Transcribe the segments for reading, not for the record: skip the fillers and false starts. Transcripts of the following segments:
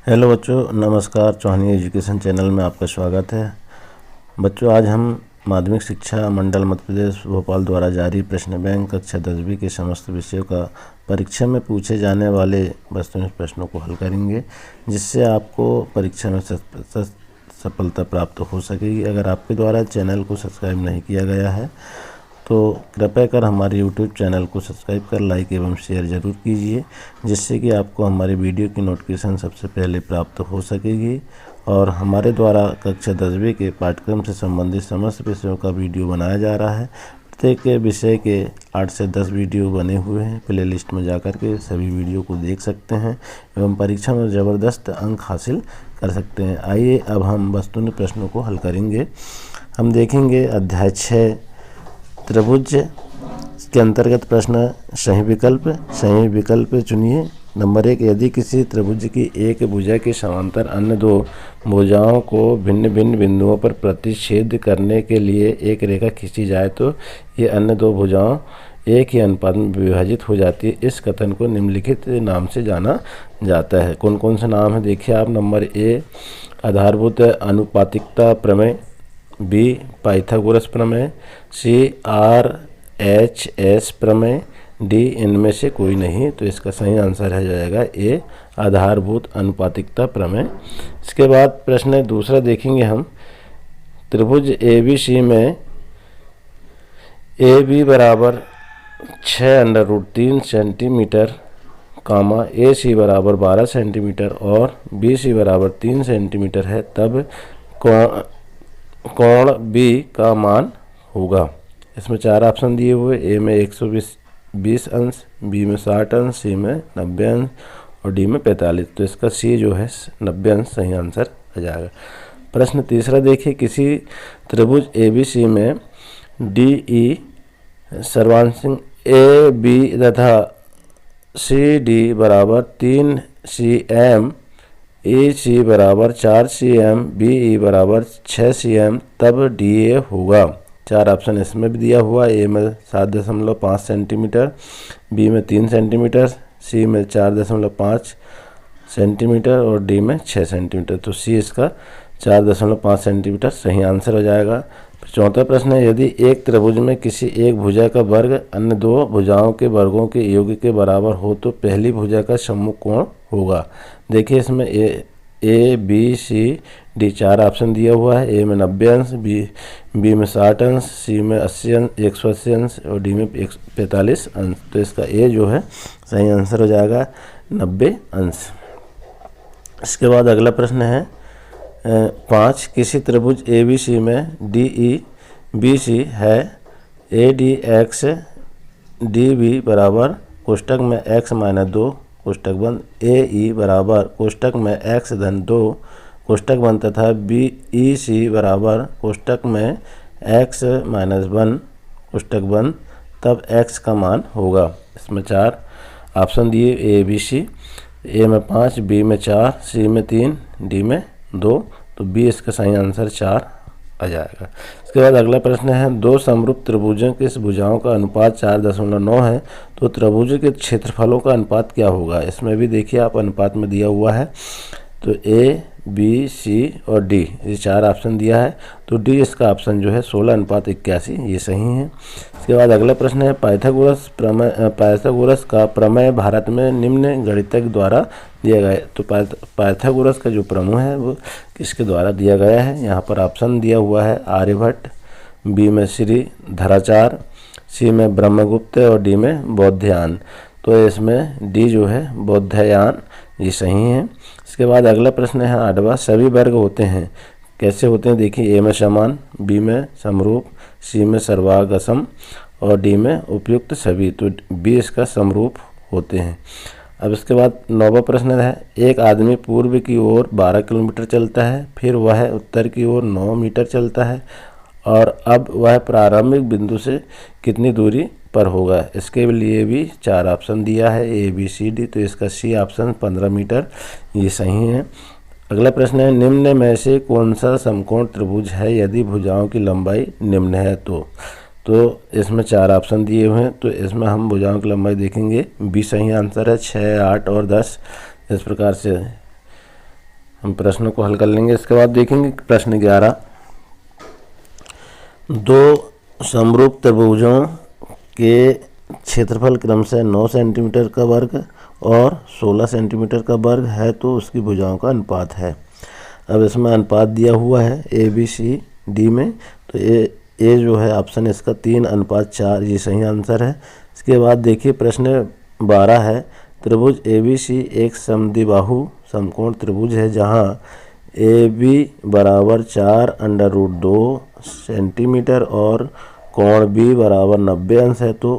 Hello बच्चों, नमस्कार। चौहानी education channel में आपका स्वागत है। बच्चों, आज हम माध्यमिक शिक्षा मंडल मध्य प्रदेश भोपाल द्वारा जारी प्रश्न बैंक कक्षा 10वीं के समस्त विषयों का परीक्षा में पूछे जाने वाले वस्तुनिष्ठ प्रश्नों को हल करेंगे, जिससे आपको परीक्षा में सफलता प्राप्त हो सकेगी। अगर आपके द्वारा चैनल को सब्सक्राइब नहीं किया गया है तो कृपया कर हमारे YouTube चैनल को सब्सक्राइब कर लाइक एवं शेयर ज़रूर कीजिए, जिससे कि आपको हमारे वीडियो की नोटिफिकेशन सबसे पहले प्राप्त हो सकेगी। और हमारे द्वारा कक्षा 10वीं के पाठ्यक्रम से संबंधित समस्त विषयों का वीडियो बनाया जा रहा है। प्रत्येक विषय के 8 से 10 वीडियो बने हुए हैं। प्ले लिस्ट में जाकर के सभी वीडियो को देख सकते हैं एवं परीक्षा में ज़बरदस्त अंक हासिल कर सकते हैं। आइए अब हम वस्तुनिष्ठ प्रश्नों को हल करेंगे। हम देखेंगे अध्याय 6 त्रिभुज के अंतर्गत प्रश्न सही विकल्प चुनिए। नंबर 1, यदि किसी त्रिभुज की एक भुजा के समांतर अन्य दो भुजाओं को भिन्न भिन्न बिंदुओं पर प्रतिच्छेद करने के लिए एक रेखा खींची जाए तो ये अन्य दो भुजाओं एक ही अनुपात में विभाजित हो जाती है। इस कथन को निम्नलिखित नाम से जाना जाता है। कौन कौन से नाम है देखिए आप। नंबर ए, आधारभूत अनुपातिकता प्रमेय। बी, पाइथागोरस प्रमेय। सी, RHS प्रमेय। डी, इनमें से कोई नहीं। तो इसका सही आंसर है जाएगा ए, आधारभूत अनुपातिकता प्रमेय। इसके बाद प्रश्न दूसरा देखेंगे हम। त्रिभुज ABC में AB बराबर 6√3 सेंटीमीटर, AC बराबर 12 सेंटीमीटर और BC बराबर 3 सेंटीमीटर है, तब कोण B का मान होगा। इसमें 4 ऑप्शन दिए हुए। ए में 120 अंश, बी में 60 अंश, सी में 90 अंश और डी में 45। तो इसका सी जो है 90 अंश सही आंसर आ जाएगा। प्रश्न तीसरा देखिए। किसी त्रिभुज ABC में DE सर्वांश AB तथा CD बराबर 3 cm, AC बराबर 4 cm, BE बराबर 6 cm, तब DA होगा। 4 ऑप्शन इसमें भी दिया हुआ। ए में 7.5 सेंटीमीटर, बी में 3 सेंटीमीटर, सी में 4.5 सेंटीमीटर और डी में 6 सेंटीमीटर। तो सी इसका 4.5 सेंटीमीटर सही आंसर हो जाएगा। चौथा प्रश्न है। यदि एक त्रिभुज में किसी एक भुजा का वर्ग अन्य दो भुजाओं के वर्गों के योग के बराबर हो तो पहली भुजा का सम्मुख कोण होगा। देखिए इसमें A B C D 4 option दिया हुआ है। ए में 90 अंश, बी में 60 अंश, सी में 80 अंश 180 अंश और डी में 45 अंश। तो इसका ए जो है सही आंसर हो जाएगा 90 अंश। इसके बाद अगला प्रश्न है 5, किसी त्रिभुज ABC में DE है। ADX DB बराबर कोष्टक में x - 2 कोष्टक बंद, AE बराबर कोष्टक में x - 2 कोष्टक बंद तथा BEC बराबर कोष्टक में x - 1 कोष्टक बंद, तब x का मान होगा। इसमें 4 ऑप्शन दिए A B C। ए में 5, बी में 4, सी में 3, डी में 2। तो बी इसका सही आंसर 4 आ जाएगा। इसके बाद अगला प्रश्न है। दो समरूप त्रिभुजों के भुजाओं का अनुपात 4.9 है तो त्रिभुज के क्षेत्रफलों का अनुपात क्या होगा। इसमें भी देखिए आप अनुपात में दिया हुआ है। तो ए बी सी और डी ये 4 ऑप्शन दिया है। तो डी इसका ऑप्शन जो है 16:81 ये सही है। इसके बाद अगला प्रश्न है। पाइथागोरस का प्रमेय भारत में निम्न गणितज्ञ द्वारा दिया गया है। तो पाइथागोरस का जो प्रमेय है वो किसके द्वारा दिया गया है। यहाँ पर ऑप्शन दिया हुआ है आर्यभट्ट, बी में श्रीधराचार्य, सी में ब्रह्मगुप्त और डी में बौद्धयान। तो इसमें डी जो है बौद्धयान ये सही है। इसके बाद अगला प्रश्न है 8वां। सभी वर्ग होते हैं कैसे होते हैं देखिए। ए में समान, बी में समरूप, सी में सर्वागसम और डी में उपयुक्त सभी। तो बी इसका समरूप होते हैं। अब इसके बाद 9वां प्रश्न है। एक आदमी पूर्व की ओर 12 किलोमीटर चलता है, फिर वह उत्तर की ओर 9 मीटर चलता है और अब वह प्रारंभिक बिंदु से कितनी दूरी पर होगा। इसके लिए भी 4 ऑप्शन दिया है ए बी सी डी। तो इसका सी ऑप्शन 15 मीटर ये सही है। अगला प्रश्न है। निम्न में से कौन सा समकोण त्रिभुज है यदि भुजाओं की लंबाई निम्न है तो इसमें 4 ऑप्शन दिए हुए हैं। तो इसमें हम भुजाओं की लंबाई देखेंगे। बी सही आंसर है 6, 8 और 10 इस प्रकार से हम प्रश्नों को हल कर लेंगे। इसके बाद देखेंगे प्रश्न 11, दो समरूप त्रिभुजों के क्षेत्रफल क्रमशः 9 सेंटीमीटर का वर्ग और 16 सेंटीमीटर का वर्ग है तो उसकी भुजाओं का अनुपात है। अब इसमें अनुपात दिया हुआ है ए बी सी डी में, तो ए जो है ऑप्शन इसका 3:4, ये सही आंसर है। इसके बाद देखिए प्रश्न 12 है, त्रिभुज ए बी सी एक समद्विबाहु समकोण त्रिभुज है जहाँ ए बी बराबर 4√2 सेंटीमीटर और कोण बी बराबर 90 अंश है तो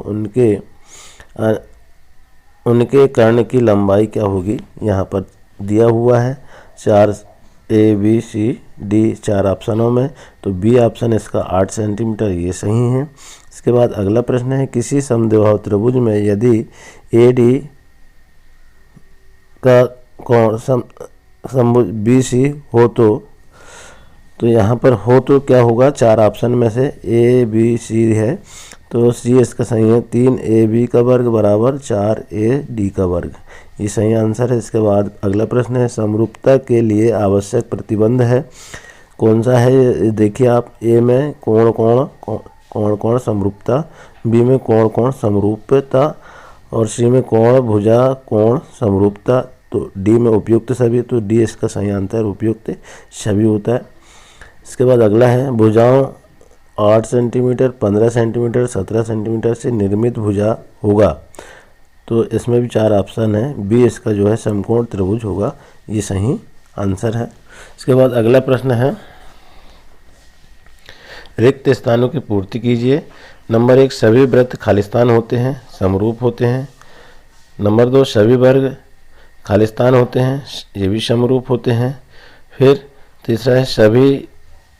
उनके कर्ण की लंबाई क्या होगी। यहाँ पर दिया हुआ है 4 ए बी सी डी 4 ऑप्शनों में, तो बी ऑप्शन इसका 8 सेंटीमीटर, ये सही है। इसके बाद अगला प्रश्न है, किसी समद्विबाहु त्रिभुज में यदि ए डी का कोण समभुज बी सी हो तो यहाँ पर हो तो क्या होगा, 4 ऑप्शन में से ए बी सी है तो सी इसका सही है। 3 ए बी का वर्ग बराबर 4 ए डी का वर्ग, ये सही आंसर है। इसके बाद अगला प्रश्न है, समरूपता के लिए आवश्यक प्रतिबंध है कौन सा है। देखिए आप, ए में कोण कोण समरूपता, बी में कोण कोण समरूपता और सी में कोण भुजा कोण समरूपता, तो डी में उपयुक्त सभी, तो डी इसका सही आंसर उपयुक्त सभी होता है। इसके बाद अगला है, भुजाओं 8 सेंटीमीटर 15 सेंटीमीटर 17 सेंटीमीटर से निर्मित भुजा होगा, तो इसमें भी 4 ऑप्शन है, बी इसका जो है समकोण त्रिभुज होगा, ये सही आंसर है। इसके बाद अगला प्रश्न है, रिक्त स्थानों की पूर्ति कीजिए। नंबर 1, सभी वृत्त खालिस्तान होते हैं, समरूप होते हैं। नंबर 2, सभी वर्ग खालिस्तान होते हैं, ये भी समरूप होते हैं। फिर तीसरा है, सभी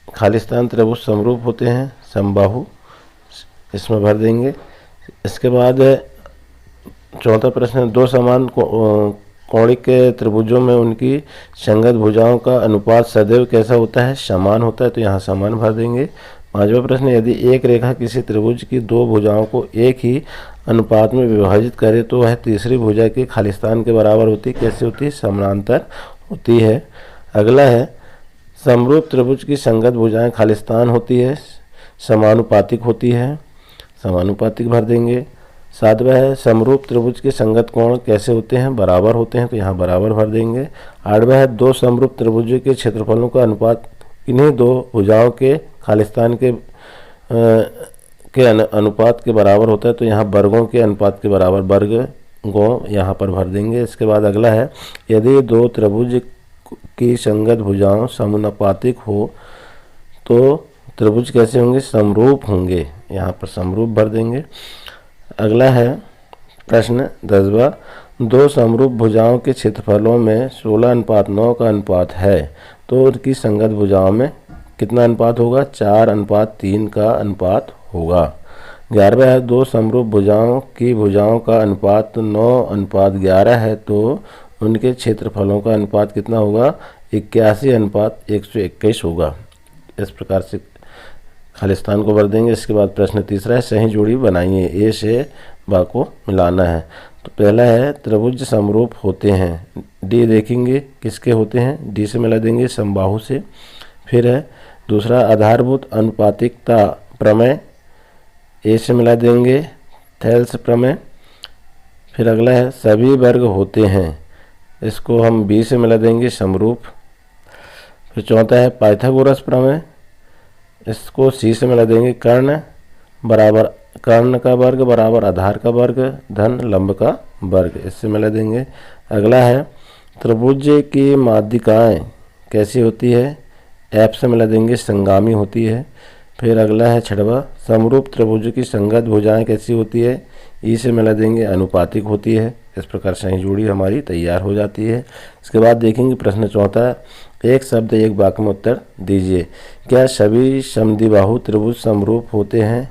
खालिस्तान त्रिभुज समरूप होते हैं, समबाहु, इसमें भर देंगे। इसके बाद चौथा प्रश्न है, दो समान कोणिक त्रिभुजों में उनकी संगत भुजाओं का अनुपात सदैव कैसा होता है, समान होता है, तो यहाँ समान भर देंगे। पांचवा प्रश्न, यदि एक रेखा किसी त्रिभुज की दो भुजाओं को एक ही अनुपात में विभाजित करे तो वह तीसरी भुजा के खालिस्तान के बराबर होती है, कैसे होती है, समानांतर होती है। अगला है, समरूप त्रिभुज की संगत भुजाएं खालिस्तान होती है, समानुपातिक होती है, समानुपातिक भर देंगे। सातवां है, समरूप त्रिभुज के संगत कोण कैसे होते हैं, बराबर होते हैं, तो यहाँ बराबर भर देंगे। आठवां है, दो समरूप त्रिभुजों के क्षेत्रफलों का अनुपात किन्हीं दो भुजाओं के खालिस्तान के अनुपात के बराबर होता है, तो यहाँ वर्गों के अनुपात के बराबर वर्गों यहाँ पर भर देंगे। इसके बाद अगला है, यदि दो त्रिभुज की संगत भुजाओं समानुपातिक हो तो त्रिभुज कैसे होंगे, समरूप होंगे, यहाँ पर समरूप भर देंगे। अगला है प्रश्न 10वां, दो समरूप भुजाओं के क्षेत्रफलों में 16:9 का अनुपात है तो उनकी संगत भुजाओं में कितना अनुपात होगा, 4:3 का अनुपात होगा। 11वां है, दो समरूप भुजाओं की भुजाओं का अनुपात 9:11 है तो उनके क्षेत्रफलों का अनुपात कितना होगा, 81:121 होगा। इस प्रकार से खालिस्तान को भर देंगे। इसके बाद प्रश्न तीसरा है, सही जोड़ी बनाइए, ए से बा को मिलाना है। तो पहला है, त्रिभुज समरूप होते हैं, डी देखेंगे किसके होते हैं, डी से मिला देंगे समबाहु से। फिर है दूसरा, आधारभूत अनुपातिकता प्रमेय, ए से मिला देंगे थेल्स प्रमेय। फिर अगला है, सभी वर्ग होते हैं, इसको हम बी से मिला देंगे समरूप। फिर चौथा है, पाइथागोरस प्रमेय, इसको सी से मिला देंगे कर्ण बराबर कर्ण का वर्ग बराबर आधार का वर्ग धन लंब का वर्ग, इससे मिला देंगे। अगला है, त्रिभुज की माध्यिकाएं कैसी होती है, एफ से मिला देंगे संगामी होती है। फिर अगला है 6वां, समरूप त्रिभुज की संगत भुजाएं कैसी होती है, ई से मिला देंगे अनुपातिक होती है। इस प्रकार सही जोड़ी हमारी तैयार हो जाती है। इसके बाद देखेंगे प्रश्न चौथा, एक शब्द एक वाक्य में उत्तर दीजिए। क्या सभी समद्विबाहु त्रिभुज समरूप होते हैं,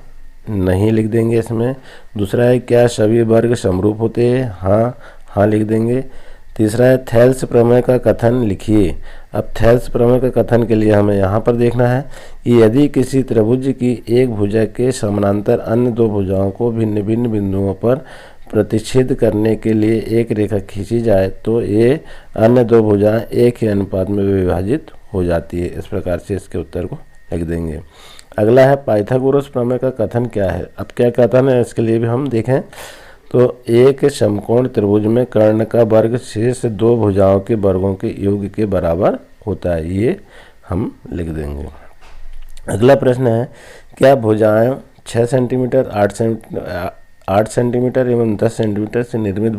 नहीं लिख देंगे इसमें। दूसरा है, क्या सभी वर्ग समरूप होते हैं, हाँ लिख देंगे। तीसरा है, थेल्स प्रमेय का कथन लिखिए। अब थेल्स प्रमेय का कथन के लिए हमें यहाँ पर देखना है कि यदि किसी त्रिभुज की एक भुजा के समानांतर अन्य दो भुजाओं को भिन्न भिन्न बिंदुओं पर प्रतिच्छेद करने के लिए एक रेखा खींची जाए तो ये अन्य दो भुजाएं एक ही अनुपात में विभाजित हो जाती है। इस प्रकार से इसके उत्तर को लिख देंगे। अगला है पाइथागोरस प्रमेय का कथन क्या है। अब क्या कथन है इसके लिए भी हम देखें तो एक समकोण त्रिभुज में कर्ण का वर्ग शीर्ष दो भुजाओं के वर्गों के योग के बराबर होता है, ये हम लिख देंगे। अगला प्रश्न है क्या भुजाएं 6 सेंटीमीटर 8 सेंटीमीटर एवं 10 सेंटीमीटर से निर्मित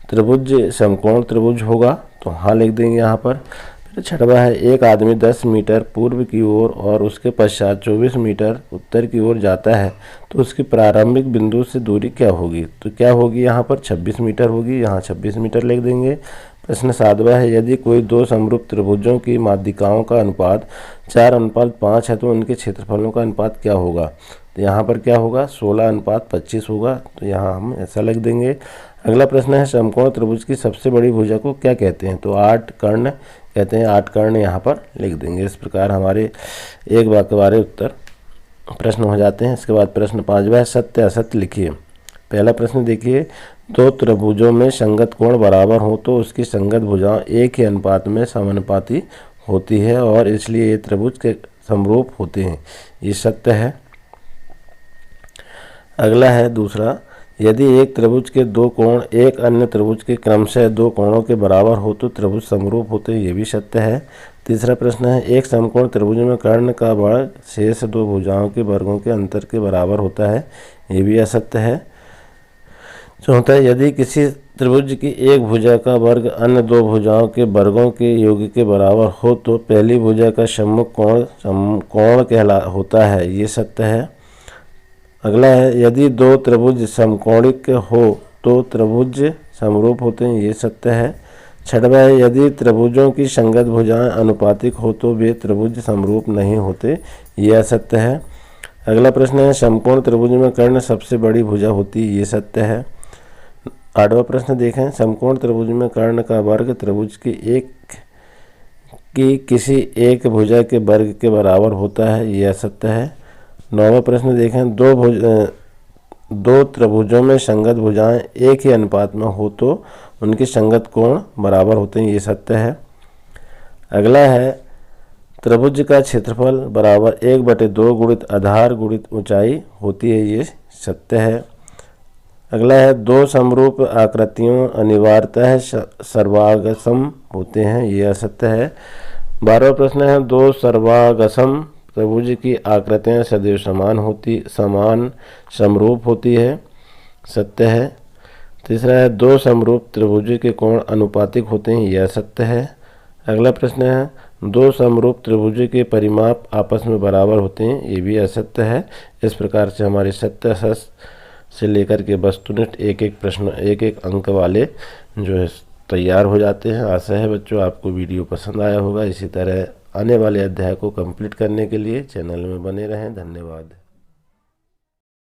त्रिभुज समकोण त्रिभुज होगा, तो हाँ लिख देंगे यहाँ पर। फिर छठवा है एक आदमी 10 मीटर पूर्व की ओर और उसके पश्चात 24 मीटर उत्तर की ओर जाता है तो उसकी प्रारंभिक बिंदु से दूरी क्या होगी, तो क्या होगी यहाँ पर 26 मीटर होगी, यहाँ 26 मीटर लिख देंगे। प्रश्न 7वां है यदि कोई दो समरूप त्रिभुजों की माध्यिकाओं का अनुपात 4:5 है तो उनके क्षेत्रफलों का अनुपात क्या होगा, तो यहाँ पर क्या होगा 16:25 होगा, तो यहाँ हम ऐसा लिख देंगे। अगला प्रश्न है समकोण त्रिभुज की सबसे बड़ी भुजा को क्या कहते हैं, तो 8 कर्ण कहते हैं, 8 कर्ण यहाँ पर लिख देंगे। इस प्रकार हमारे एक वाक्य वाले उत्तर प्रश्न हो जाते हैं। इसके बाद प्रश्न 5वां है सत्य असत्य लिखिए। पहला प्रश्न देखिए दो त्रिभुजों में संगत कोण बराबर हो तो उसकी संगत भुजाएं एक ही अनुपात में समानुपाती होती है और इसलिए ये त्रिभुज के समरूप होते हैं, ये सत्य है। अगला है दूसरा यदि एक त्रिभुज के दो कोण एक अन्य त्रिभुज के क्रमशः दो कोणों के बराबर हो तो त्रिभुज समरूप होते हैं, ये भी सत्य है। तीसरा प्रश्न है एक समकोण त्रिभुज में कर्ण का वर्ग शेष दो भुजाओं के वर्गों के अंतर के बराबर होता है, ये भी असत्य है। चौथा यदि किसी त्रिभुज की एक भुजा का वर्ग अन्य दो भुजाओं के वर्गों के योग के बराबर हो तो पहली भुजा का सम्मुख कोण होता है, ये सत्य है। अगला है यदि दो त्रिभुज समकोणिक हो तो त्रिभुज समरूप होते हैं, ये सत्य है। छठवां है यदि त्रिभुजों की संगत भुजाएं अनुपातिक हो तो वे त्रिभुज समरूप नहीं होते, ये असत्य है। अगला प्रश्न है समकोण त्रिभुज में कर्ण सबसे बड़ी भुजा होती है, ये सत्य है। 8वां प्रश्न देखें समकोण त्रिभुज में कर्ण का वर्ग त्रिभुज की किसी एक भुजा के वर्ग के बराबर होता है, ये असत्य है। 9वां प्रश्न देखें दो त्रिभुजों में संगत भुजाएं एक ही अनुपात में हो तो उनके संगत कोण बराबर होते हैं, ये सत्य है। अगला है त्रिभुज का क्षेत्रफल बराबर 1/2 गुणित आधार गुणित ऊंचाई होती है, ये सत्य है। अगला है दो समरूप आकृतियों अनिवार्यतः सर्वागसम होते हैं, ये असत्य है। 12वां प्रश्न है दो सर्वागसम त्रिभुज की आकृतियां सदैव समान समरूप होती है, सत्य है। तीसरा है दो समरूप त्रिभुज के कोण अनुपातिक होते हैं, यह सत्य है। अगला प्रश्न है दो समरूप त्रिभुज के परिमाप आपस में बराबर होते हैं, ये भी असत्य है। इस प्रकार से हमारे सत्य असत्य से लेकर के वस्तुनिष्ठ एक एक अंक वाले जो है तैयार हो जाते हैं। आशा है बच्चों आपको वीडियो पसंद आया होगा। इसी तरह आने वाले अध्याय को कंप्लीट करने के लिए चैनल में बने रहें। धन्यवाद।